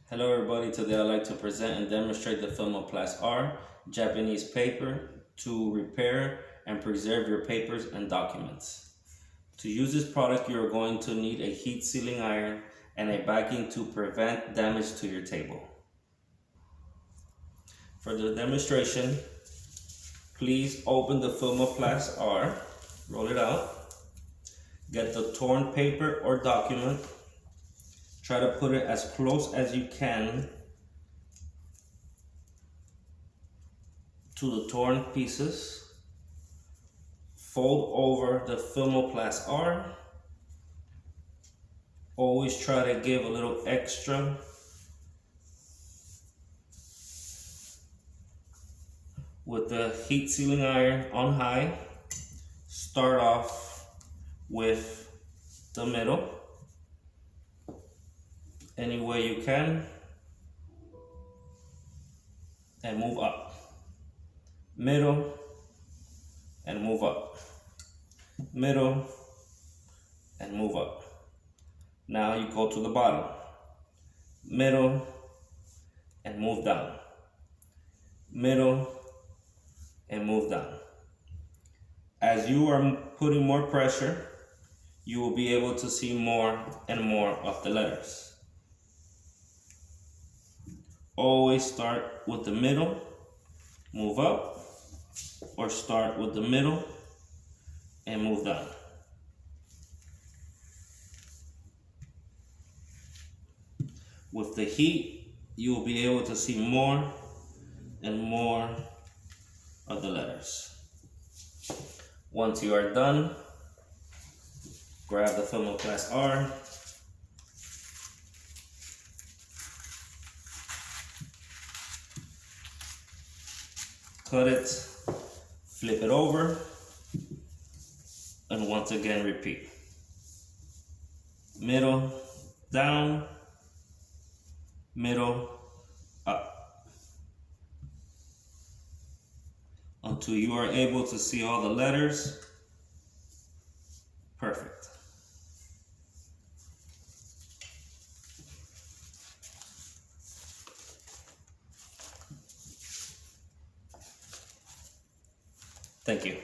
Hello everybody, today I'd like to present and demonstrate the Filmoplast R Japanese paper to repair and preserve your papers and documents. To use this product, you're going to need a heat sealing iron and a backing to prevent damage to your table. For the demonstration, please open the Filmoplast R, roll it out, get the torn paper or document. Try to put it as close as you can to the torn pieces. Fold over the Filmoplast R. Always try to give a little extra. With the heat sealing iron on high, start off with the middle. Any way you can, and move up. Middle, and move up. Middle, and move up. Now you go to the bottom. Middle, and move down. Middle, and move down. As you are putting more pressure, you will be able to see more and more of the letters. Always start with the middle, move up, or start with the middle and move down. With the heat, you will be able to see more and more of the letters. Once you are done, grab the Filmoplast R, cut it, flip it over, and once again repeat. Middle, down, middle, up. Until you are able to see all the letters. Perfect. Thank you.